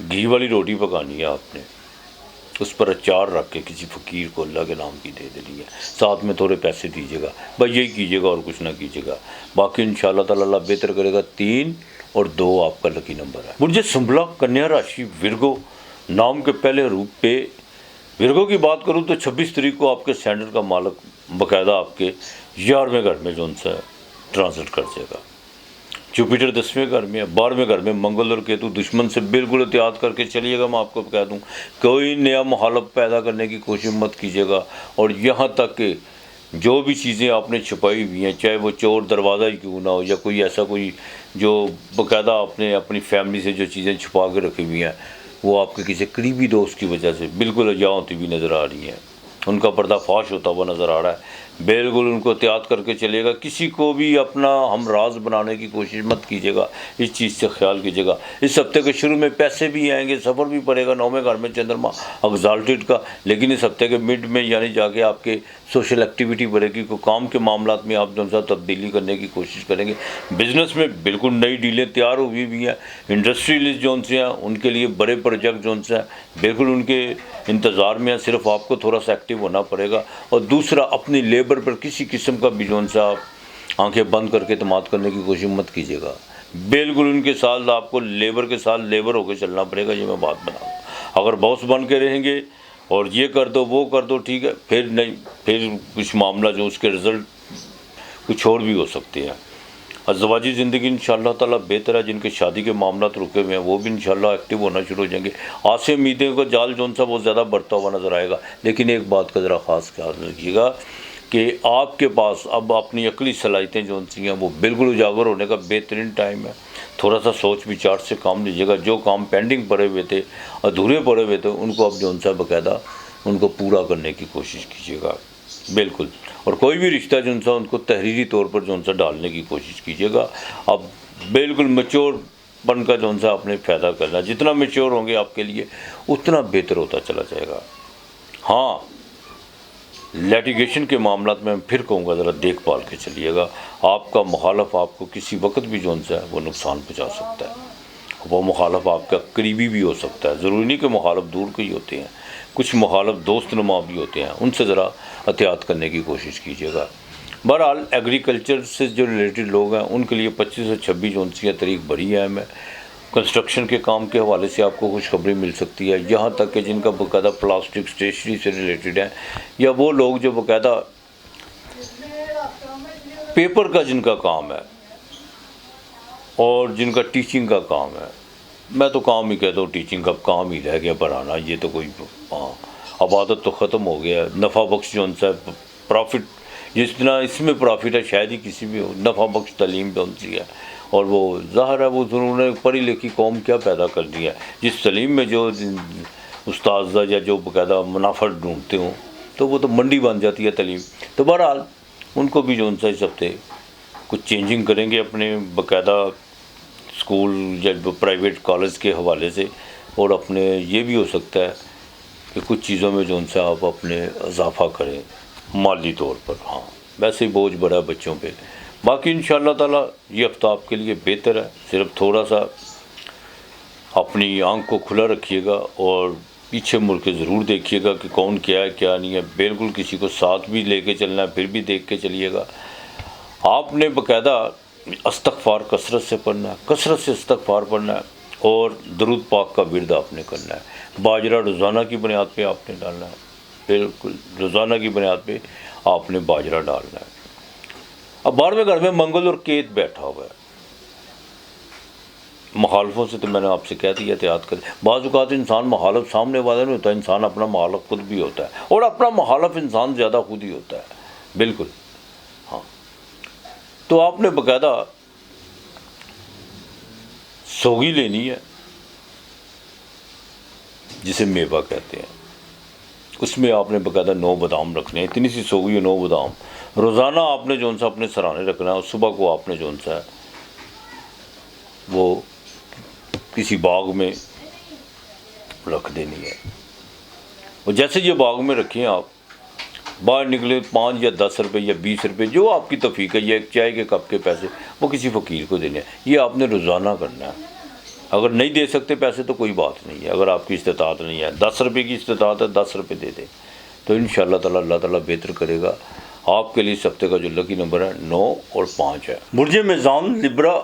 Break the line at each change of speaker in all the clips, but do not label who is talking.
گھی والی روٹی پکانی ہے آپ نے، اس پر اچار رکھ کے کسی فقیر کو اللہ کے نام کی دے دینی ہے، ساتھ میں تھوڑے پیسے دیجیے گا، بس یہی کیجیے گا اور کچھ نہ کیجیے گا، باقی انشاءاللہ تعالی اللہ بہتر کرے گا۔ 3 اور 2 آپ کا لکی نمبر ہے۔ برج سنبلا کنیا راشی ورگو نام کے پہلے حروف پہ ورگو کی بات کروں تو 26 تاریخ کو آپ کے سینڈل کا مالک باقاعدہ آپ کے 11ویں گھر میں جو ان سے ٹرانزٹ کر جائے گا۔ جوپیٹر 10ویں گھر میں ہے، 12ویں گھر میں منگل اور کیتو، دشمن سے بالکل احتیاط کر کے چلیے گا۔ میں آپ کو کہہ دوں کوئی نیا مخالف پیدا کرنے کی کوشش مت کیجیے گا، اور یہاں تک کہ جو بھی چیزیں آپ نے چھپائی ہوئی ہیں، چاہے وہ چور دروازہ ہی کیوں نہ ہو، یا کوئی ایسا کوئی جو باقاعدہ آپ نے اپنی فیملی سے جو چیزیں چھپا کے رکھی ہوئی ہیں، وہ آپ کے کسی قریبی دوست کی وجہ سے بالکل اجاں ہوتی بھی نظر آ رہی ہیں، ان کا پردہ فاش ہوتا ہوا نظر آ رہا ہے۔ بالکل ان کو احتیاط کر کے چلیے گا، کسی کو بھی اپنا ہم راز بنانے کی کوشش مت کیجیے گا، اس چیز سے خیال کیجیے گا۔ اس ہفتے کے شروع میں پیسے بھی آئیں گے، سفر بھی پڑے گا، 9ویں گھر میں چندرما ایگزالٹڈ کا، لیکن اس ہفتے کے مڈ میں یعنی جا کے آپ کے سوشل ایکٹیویٹی بڑھے گی، کوئی کام کے معاملات میں آپ جو ہے تبدیلی کرنے کی کوشش کریں گے۔ بزنس میں بالکل نئی ڈیلیں تیار ہوئی بھی ہیں، انڈسٹریلسٹ جو سے ہیں ان کے لیے بڑے پروجیکٹ جو سے ہیں بالکل ان کے انتظار میں ہیں، صرف آپ کو تھوڑا سا ایکٹیو ہونا پڑے گا۔ اور دوسرا، اپنی لیبر پر کسی قسم کا بھی جو سا آپ آنکھیں بند کر کے اعتماد کرنے کی کوشش مت کیجیے گا، بالکل ان کے ساتھ آپ کو لیبر کے ساتھ لیبر ہو کے چلنا پڑے گا، یہ میں بات بنا دوں۔ اگر باس بن کے رہیں گے اور یہ کر دو وہ کر دو ٹھیک ہے، پھر نہیں، پھر کچھ معاملہ جو اس کے رزلٹ کچھ اور بھی ہو سکتے ہیں۔ ازدواجی زندگی انشاءاللہ تعالیٰ بہتر ہے، جن کے شادی کے معاملات رکے ہوئے ہیں وہ بھی انشاءاللہ ایکٹیو ہونا شروع ہو جائیں گے۔ آسے امیدیں کا جال جو سا بہت زیادہ بڑھتا ہوا نظر آئے گا، لیکن ایک بات کا ذرا خاص خیال رکھیے گا کہ آپ کے پاس اب اپنی عقلی صلاحیتیں جو سی ہیں وہ بالکل اجاگر ہونے کا بہترین ٹائم ہے۔ تھوڑا سا سوچ وچار سے کام لیجیے گا، جو کام پینڈنگ پڑے ہوئے تھے، ادھورے پڑے ہوئے تھے، ان کو اب جو سا باقاعدہ ان کو پورا کرنے کی کوشش کیجیے گا بالکل۔ اور کوئی بھی رشتہ جو سا ان کو تحریری طور پر جو سا ڈالنے کی کوشش کیجیے گا۔ اب بالکل میچور بن کا جو سا آپ نے فائدہ کرنا، جتنا میچور ہوں گے آپ کے لیے اتنا بہتر ہوتا چلا جائے گا۔ ہاں، لیٹیگیشن کے معاملات میں پھر کہوں گا ذرا دیکھ بھال کے چلیے گا، آپ کا مخالف آپ کو کسی وقت بھی جو سا ہے وہ نقصان پہنچا سکتا ہے۔ وہ مخالف آپ کا قریبی بھی ہو سکتا ہے، ضروری نہیں کہ مخالف دور کے ہی ہوتے ہیں، کچھ مخالف دوست نما بھی ہوتے ہیں، ان سے ذرا احتیاط کرنے کی کوشش کیجیے گا۔ بہرحال ایگریکلچر سے جو ریلیٹڈ لوگ ہیں ان کے لیے 25 سے 26 جو سی تاریخ بڑی اہم ہے۔ کنسٹرکشن کے کام کے حوالے سے آپ کو خوشخبری مل سکتی ہے، یہاں تک کہ جن کا باقاعدہ پلاسٹک اسٹیشنری سے ریلیٹڈ ہے، یا وہ لوگ جو باقاعدہ پیپر کا جن کا کام ہے اور جن کا ٹیچنگ کا کام ہے، میں تو کام ہی کہتا ہوں ٹیچنگ کا کام ہی رہ گیا پڑھانا، یہ تو کوئی عبادت تو ختم ہو گیا ہے۔ نفع بخش جو سا پرافٹ، جس طرح اس میں پرافٹ ہے شاید ہی کسی بھی ہو، نفع بخش تعلیم جو سی ہے، اور وہ ظاہر ہے وہ انہوں نے پڑھی لکھی قوم کیا پیدا کر دیا ہے، جس تعلیم میں جو استاذہ یا جو باقاعدہ منافع ڈھونڈتے ہوں تو وہ تو منڈی بن جاتی ہے تعلیم۔ تو بہرحال ان کو بھی جو سا اس ہفتے کچھ چینجنگ کریں گے اپنے باقاعدہ اسکول یا پرائیویٹ کالج کے حوالے سے، اور اپنے یہ بھی ہو سکتا ہے کہ کچھ چیزوں میں جو سا آپ اپنے اضافہ کریں مالی طور پر۔ ہاں، ویسے ہی بوجھ بڑا ہے بچوں پہ۔ باقی انشاءاللہ تعالیٰ یہ ہفتہ آپ کے لیے بہتر ہے، صرف تھوڑا سا اپنی آنکھ کو کھلا رکھیے گا اور پیچھے مڑ کے ضرور دیکھیے گا کہ کون کیا ہے کیا نہیں ہے، بالکل کسی کو ساتھ بھی لے کے چلنا ہے پھر بھی دیکھ کے چلیے گا۔ آپ نے باقاعدہ استغفار کثرت سے پڑھنا ہے، کثرت سے استغفار پڑھنا ہے، اور درود پاک کا ورد آپ نے کرنا ہے۔ باجرہ روزانہ کی بنیاد پہ آپ نے ڈالنا ہے، بالکل روزانہ کی بنیاد پہ آپ نے باجرہ ڈالنا ہے۔ اب 12ویں گھر میں منگل اور کیت بیٹھا ہوا ہے، مخالفوں سے تو میں نے آپ سے کہہ دیا احتیاط کریں۔ بعض اوقات انسان مخالف سامنے والا نہیں ہوتا، انسان اپنا مخالف خود بھی ہوتا ہے، اور اپنا مخالف انسان زیادہ خود ہی ہوتا ہے، بالکل۔ ہاں، تو آپ نے باقاعدہ سوگی لینی ہے جسے میوہ کہتے ہیں، اس میں آپ نے باقاعدہ 9 بادام رکھنے ہیں، اتنی سی سوگی اور 9 بادام روزانہ آپ نے جو سا اپنے سرانے رکھنا ہے، اور صبح کو آپ نے جو سا ہے وہ کسی باغ میں رکھ دینی ہے۔ اور جیسے یہ باغ میں رکھیں آپ، باہر نکلے 5 یا 10 روپے یا 20 روپے جو آپ کی توفیق ہے، یا ایک چائے کے کپ کے پیسے وہ کسی فقیر کو دینے ہیں، یہ آپ نے روزانہ کرنا ہے۔ اگر نہیں دے سکتے پیسے تو کوئی بات نہیں ہے، اگر آپ کی استطاعت نہیں ہے، 10 روپے کی استطاعت ہے 10 روپے دے دیں تو انشاءاللہ تعالی اللہ تعالیٰ بہتر کرے گا آپ کے لیے۔ اس ہفتے کا جو لکی نمبر ہے 9 اور 5 ہے۔ برج میزان لبرا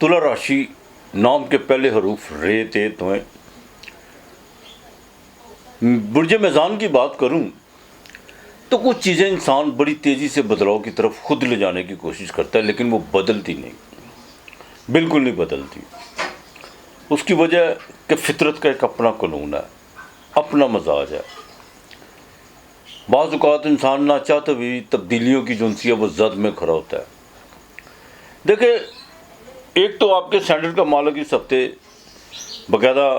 تلا راشی، نام کے پہلے حروف رے تے تویں۔ برج میزان کی بات کروں تو کچھ چیزیں انسان بڑی تیزی سے بدلاؤ کی طرف خود لے جانے کی کوشش کرتا ہے، لیکن وہ بدلتی نہیں، بالکل نہیں بدلتی۔ اس کی وجہ کہ فطرت کا ایک اپنا قانون ہے، اپنا مزاج ہے۔ بعض اوقات انسان نہ چاہتے بھی تبدیلیوں کی جنسی ہے وہ زد میں کھڑا ہوتا ہے۔ دیکھیں، ایک تو آپ کے سینٹر کا مالک اس ہفتے باقاعدہ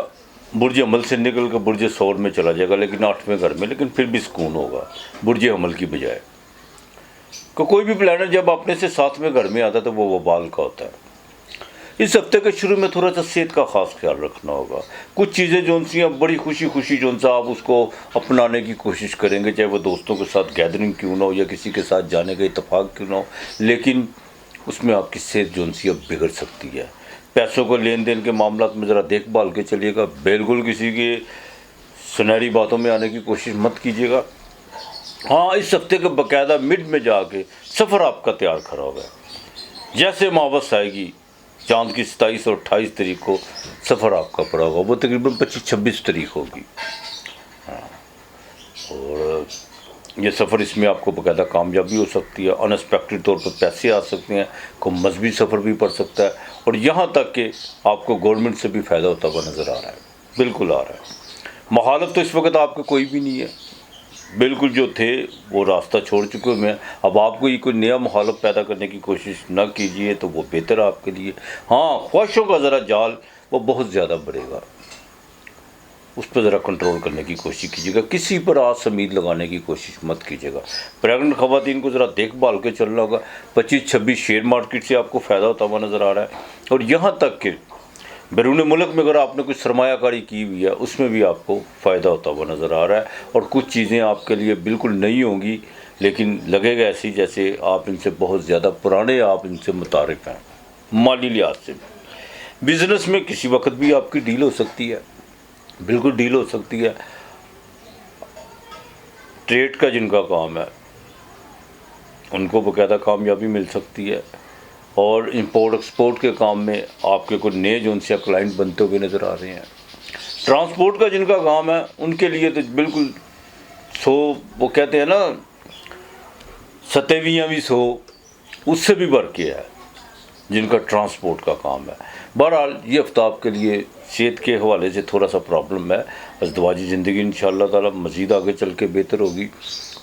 برج عمل سے نکل کر برج ثور میں چلا جائے گا، لیکن 8ویں گھر میں، لیکن پھر بھی سکون ہوگا برج عمل کی بجائے۔ کہ کوئی بھی پلانٹ جب اپنے سے 7ویں گھر میں آتا ہے تو وہ وبال کا ہوتا ہے۔ اس ہفتے کے شروع میں تھوڑا سا صحت کا خاص خیال رکھنا ہوگا۔ کچھ چیزیں جو ہیں بڑی خوشی جو آپ اس کو اپنانے کی کوشش کریں گے، چاہے وہ دوستوں کے ساتھ گیدرنگ کیوں نہ ہو یا کسی کے ساتھ جانے کا اتفاق کیوں نہ ہو، لیکن اس میں آپ کی صحت جو اب بگڑ سکتی ہے۔ پیسوں کو لین دین کے معاملات میں ذرا دیکھ بھال کے چلیے گا، بالکل کسی کی سنہری باتوں میں آنے کی کوشش مت کیجیے گا۔ ہاں، اس ہفتے کے باقاعدہ مڈ میں جا کے سفر آپ کا تیار کھڑا ہوگا۔ جیسے اماوس آئے گی چاند کی 27 اور 28 تاریخ کو سفر آپ کا پڑا ہوگا، وہ تقریباً 25-26 تاریخ ہوگی۔ اور یہ سفر، اس میں آپ کو باقاعدہ کامیابی ہو سکتی ہے، ان ایکسپیکٹڈ طور پر پیسے آ سکتے ہیں، کوئی مذہبی سفر بھی پڑ سکتا ہے، اور یہاں تک کہ آپ کو گورنمنٹ سے بھی فائدہ ہوتا ہوا نظر آ رہا ہے، بالکل آ رہا ہے۔ مخالف تو اس وقت آپ کے کوئی بھی نہیں ہے، بالکل جو تھے وہ راستہ چھوڑ چکے ہوئے ہیں۔ اب آپ کو یہ کوئی نیا مخالف پیدا کرنے کی کوشش نہ کیجیے تو وہ بہتر ہے آپ کے لیے۔ ہاں، خواہشوں کا ذرا جال وہ بہت زیادہ بڑھے گا، اس پہ ذرا کنٹرول کرنے کی کوشش کیجیے گا، کسی پر آس امید لگانے کی کوشش مت کیجیے گا۔ پریگننٹ خواتین کو ذرا دیکھ بھال کے چلنا ہوگا۔ 25-26 شیئر مارکیٹ سے آپ کو فائدہ ہوتا ہوا نظر آ رہا ہے، اور یہاں تک کہ بیرون ملک میں اگر آپ نے کوئی سرمایہ کاری کی ہوئی ہے اس میں بھی آپ کو فائدہ ہوتا ہوا نظر آ رہا ہے، اور کچھ چیزیں آپ کے لیے بالکل نئی ہوں گی، لیکن لگے گا ایسی جیسے آپ ان سے بہت زیادہ پرانے، آپ ان سے متعارف ہیں مالی لحاظ سے۔ بزنس میں کسی وقت بھی آپ کی ڈیل ہو سکتی ہے، بالکل ڈیل ہو سکتی ہے۔ ٹریڈ کا جن کا کام ہے ان کو باقاعدہ کامیابی مل سکتی ہے، اور امپورٹ ایکسپورٹ کے کام میں آپ کے کوئی نئے جو ان سے کلائنٹ بنتے ہوئے نظر آ رہے ہیں۔ ٹرانسپورٹ کا جن کا کام ہے ان کے لیے تو بالکل وہ کہتے ہیں نا 27ویں 100 اس سے بھی بڑھ کے ہے جن کا ٹرانسپورٹ کا کام ہے۔ بہرحال یہ ہفتہ آپ کے لیے صحت کے حوالے سے تھوڑا سا پرابلم ہے، ازدواجی زندگی انشاءاللہ تعالی مزید آگے چل کے بہتر ہوگی،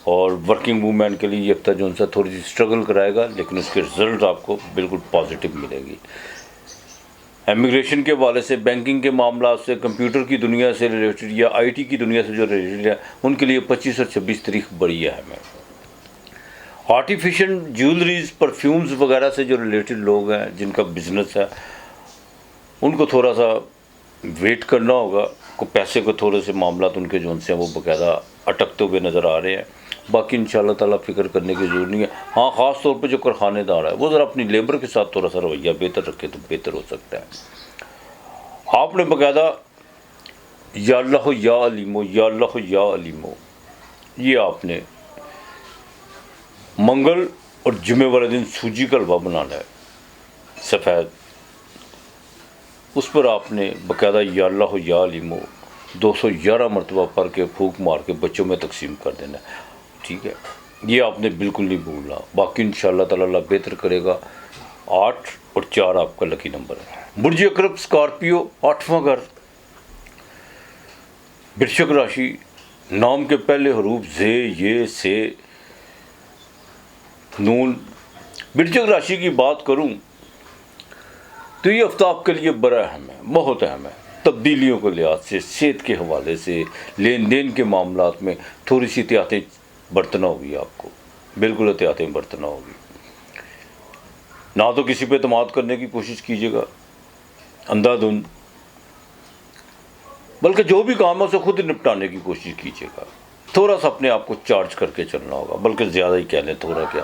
اور ورکنگ وومین کے لیے یہ ہفتہ جو ان سے تھوڑی سی اسٹرگل کرائے گا، لیکن اس کے رزلٹ آپ کو بالکل پازیٹیو ملے گی۔ امیگریشن کے حوالے سے، بینکنگ کے معاملات سے، کمپیوٹر کی دنیا سے ریلیٹڈ یا آئی ٹی کی دنیا سے جو ریلیٹڈ ہے ان کے لیے 25 اور 26 تاریخ بڑی اہم ہے۔ آرٹیفیشل جیولریز، پرفیومز وغیرہ سے جو ریلیٹڈ لوگ ہیں جن کا بزنس ہے ان کو تھوڑا سا ویٹ کرنا ہوگا، پیسے کو تھوڑے سے معاملات ان کے جو ان سے وہ باقاعدہ اٹکتے ہوئے نظر آ رہے ہیں۔ باقی انشاءاللہ تعالیٰ فکر کرنے کی ضرورت نہیں ہے۔ ہاں، خاص طور پہ جو کارخانے دار ہے وہ ذرا اپنی لیبر کے ساتھ تھوڑا سا رویہ بہتر رکھے تو بہتر ہو سکتا ہے۔ آپ نے باقاعدہ یا اللہ یا علیمو، یا اللہ یا علیمو، یہ آپ نے منگل اور جمعے والے دن سوجی کا حلوہ بنانا ہے سفید، اس پر آپ نے باقاعدہ یا اللہ یا علیمو 211 مرتبہ پڑھ کے پھونک مار کے بچوں میں تقسیم کر دینا ہے، ٹھیک ہے؟ یہ آپ نے بالکل نہیں بھولنا۔ باقی انشاءاللہ تعالی اللہ بہتر کرے گا۔ 8 اور 4 آپ کا لکی نمبر ہے۔ برج عقرب اسکارپیو، 8واں گھر، برشک راشی، نام کے پہلے حروف زے، یہ، سے، نون۔ برشک راشی کی بات کروں تو یہ ہفتہ آپ کے لیے بڑا اہم ہے، بہت اہم ہے، تبدیلیوں کے لحاظ سے، صحت کے حوالے سے، لین دین کے معاملات میں تھوڑی سی احتیاطیں برتنا ہوگی آپ کو، بالکل احتیاطیں برتنا ہوگی۔ نہ تو کسی پہ اعتماد کرنے کی کوشش کیجیے گا اندھا دھند، بلکہ جو بھی کام ہے اسے خود نپٹانے کی کوشش کیجیے گا۔ تھوڑا سا اپنے آپ کو چارج کر کے چلنا ہوگا، بلکہ زیادہ ہی کہہ لیں، تھوڑا کیا،